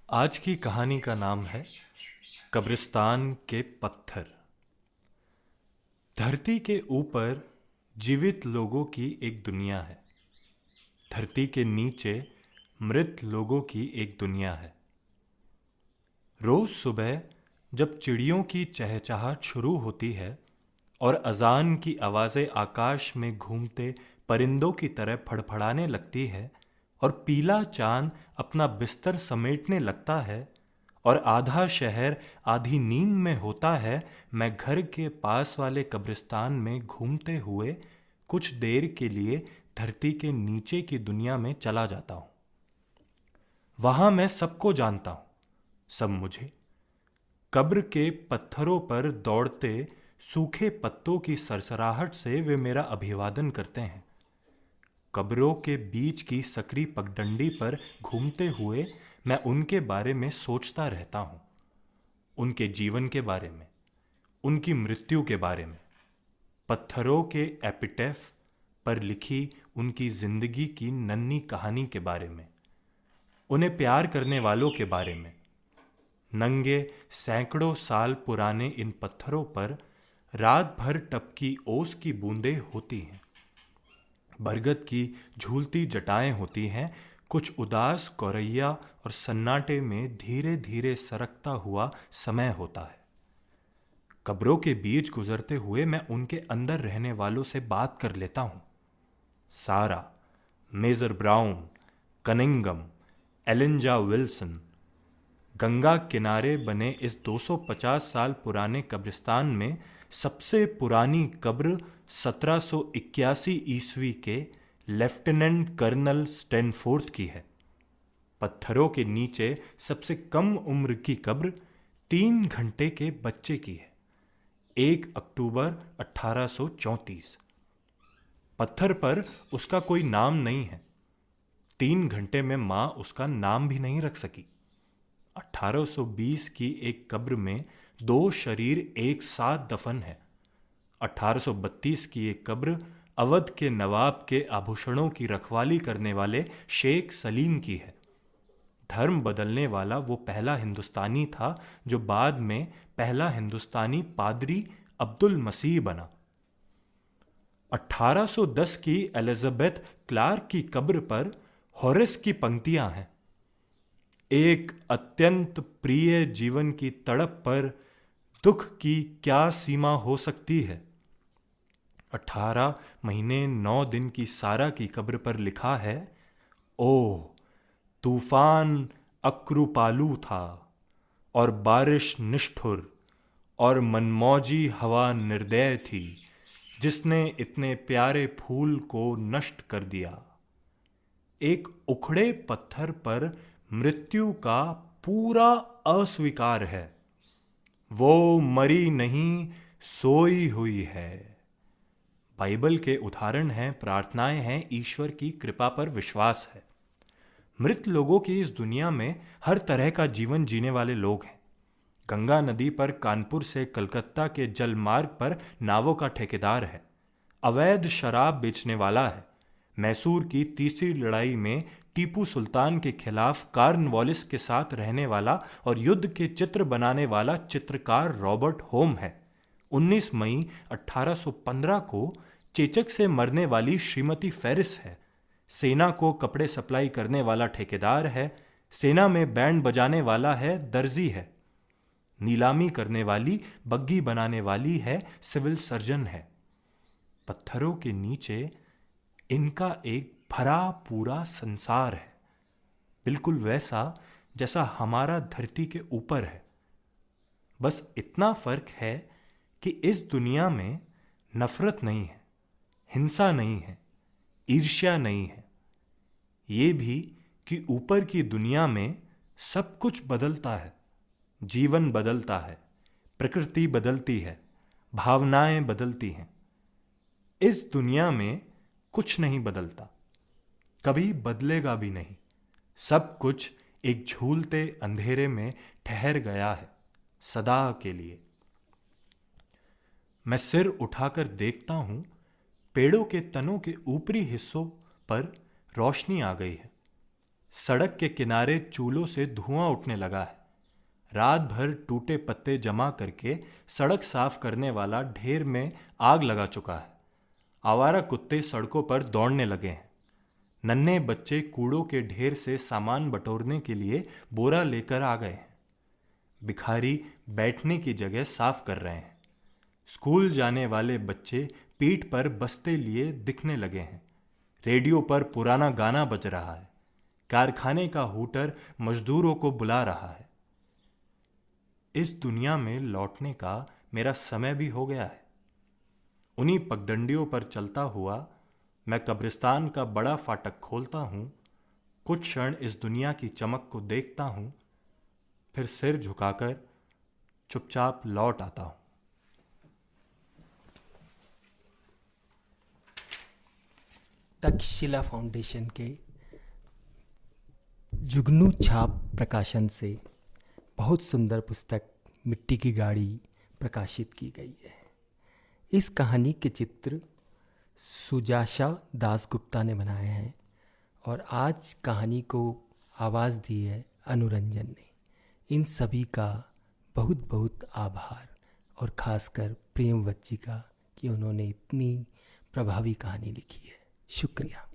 आज की कहानी का नाम है कब्रिस्तान के पत्थर। धरती के ऊपर जीवित लोगों की एक दुनिया है। धरती के नीचे मृत लोगों की एक दुनिया है। रोज सुबह जब चिड़ियों की चहचहाट शुरू होती है और अजान की आवाज़ें आकाश में घूमते परिंदों की तरह फड़फड़ाने लगती है और पीला चांद अपना बिस्तर समेटने लगता है और आधा शहर आधी नींद में होता है, मैं घर के पास वाले कब्रिस्तान में घूमते हुए कुछ देर के लिए धरती के नीचे की दुनिया में चला जाता हूँ। वहाँ मैं सबको जानता हूँ, सब मुझे। कब्र के पत्थरों पर दौड़ते सूखे पत्तों की सरसराहट से वे मेरा अभिवादन करते हैं। कब्रों के बीच की सकरी पगडंडी पर घूमते हुए मैं उनके बारे में सोचता रहता हूँ, उनके जीवन के बारे में, उनकी मृत्यु के बारे में, पत्थरों के एपिटैफ पर लिखी उनकी जिंदगी की नन्ही कहानी के बारे में, उन्हें प्यार करने वालों के बारे में। नंगे सैकड़ों साल पुराने इन पत्थरों पर रात भर टपकी ओस की बूंदें होती हैं, बरगद की झूलती जटाएं होती हैं, कुछ उदास गौरैया और सन्नाटे में धीरे धीरे सरकता हुआ समय होता है। कब्रों के बीच गुजरते हुए मैं उनके अंदर रहने वालों से बात कर लेता हूँ। सारा, मेजर ब्राउन, कनिंगम, एलिंजा विल्सन। गंगा किनारे बने इस 250 साल पुराने कब्रिस्तान में सबसे पुरानी कब्र 1781 ईस्वी के लेफ्टिनेंट कर्नल स्टैनफोर्थ की है। पत्थरों के नीचे सबसे कम उम्र की कब्र 3 घंटे के बच्चे की है, 1 अक्टूबर 1834। पत्थर पर उसका कोई नाम नहीं है। 3 घंटे में मां उसका नाम भी नहीं रख सकी। 1820 की एक कब्र में 2 शरीर एक साथ दफन है। 1832 की एक कब्र अवध के नवाब के आभूषणों की रखवाली करने वाले शेख सलीम की है। धर्म बदलने वाला वो पहला हिंदुस्तानी था जो बाद में पहला हिंदुस्तानी पादरी अब्दुल मसीह बना। 1810 की एलिजाबेथ क्लार्क की कब्र पर होरेस की पंक्तियां हैं। एक अत्यंत प्रिय जीवन की तड़प पर दुख की क्या सीमा हो सकती है। 18 महीने 9 दिन की सारा की कब्र पर लिखा है, ओ तूफान अक्रूपालू था और बारिश निष्ठुर और मनमौजी हवा निर्दय थी जिसने इतने प्यारे फूल को नष्ट कर दिया। एक उखड़े पत्थर पर मृत्यु का पूरा अस्वीकार है। वो मरी नहीं, सोई हुई है। बाइबल के उदाहरण हैं, प्रार्थनाएं हैं, ईश्वर की कृपा पर विश्वास है। मृत लोगों की इस दुनिया में हर तरह का जीवन जीने वाले लोग हैं। गंगा नदी पर कानपुर से कलकत्ता के जल मार्ग पर नावों का ठेकेदार है। अवैध शराब बेचने वाला है। मैसूर की तीसरी लड़ाई में टीपू सुल्तान के खिलाफ कार्नवालिस के साथ रहने वाला और युद्ध के चित्र बनाने वाला चित्रकार रॉबर्ट होम है। 19 मई 1815 को चेचक से मरने वाली श्रीमती फेरिस है। सेना को कपड़े सप्लाई करने वाला ठेकेदार है। सेना में बैंड बजाने वाला है, दर्जी है। नीलामी करने वाली, बग्गी बनाने वाली है, सिविल सर्जन है। पत्थरों के नीचे इनका एक भरा पूरा संसार है, बिल्कुल वैसा जैसा हमारा धरती के ऊपर है। बस इतना फर्क है कि इस दुनिया में नफरत नहीं है, हिंसा नहीं है, ईर्ष्या नहीं है। ये भी कि ऊपर की दुनिया में सब कुछ बदलता है, जीवन बदलता है, प्रकृति बदलती है, भावनाएं बदलती हैं। इस दुनिया में कुछ नहीं बदलता, कभी बदलेगा भी नहीं। सब कुछ एक झूलते अंधेरे में ठहर गया है, सदा के लिए। मैं सिर उठाकर देखता हूं, पेड़ों के तनों के ऊपरी हिस्सों पर रोशनी आ गई है। सड़क के किनारे चूल्हों से धुआं उठने लगा है। रात भर टूटे पत्ते जमा करके सड़क साफ करने वाला ढेर में आग लगा चुका है। आवारा कुत्ते सड़कों पर दौड़ने लगे हैं। नन्हे बच्चे कूड़ों के ढेर से सामान बटोरने के लिए बोरा लेकर आ गए हैं। भिखारी बैठने की जगह साफ कर रहे हैं। स्कूल जाने वाले बच्चे पीठ पर बस्ते लिए दिखने लगे हैं। रेडियो पर पुराना गाना बज रहा है। कारखाने का हूटर मजदूरों को बुला रहा है। इस दुनिया में लौटने का मेरा समय भी हो गया है। उन्हीं पगडंडियों पर चलता हुआ मैं कब्रिस्तान का बड़ा फाटक खोलता हूं। कुछ क्षण इस दुनिया की चमक को देखता हूं, फिर सिर झुकाकर चुपचाप लौट आता हूं। तक्षशिला फाउंडेशन के जुगनू छाप प्रकाशन से बहुत सुंदर पुस्तक मिट्टी की गाड़ी प्रकाशित की गई है। इस कहानी के चित्र सुजाशा दासगुप्ता ने बनाए हैं और आज कहानी को आवाज़ दी है अनुरंजन ने। इन सभी का बहुत बहुत आभार, और ख़ासकर प्रेमवत जी का कि उन्होंने इतनी प्रभावी कहानी लिखी है। शुक्रिया।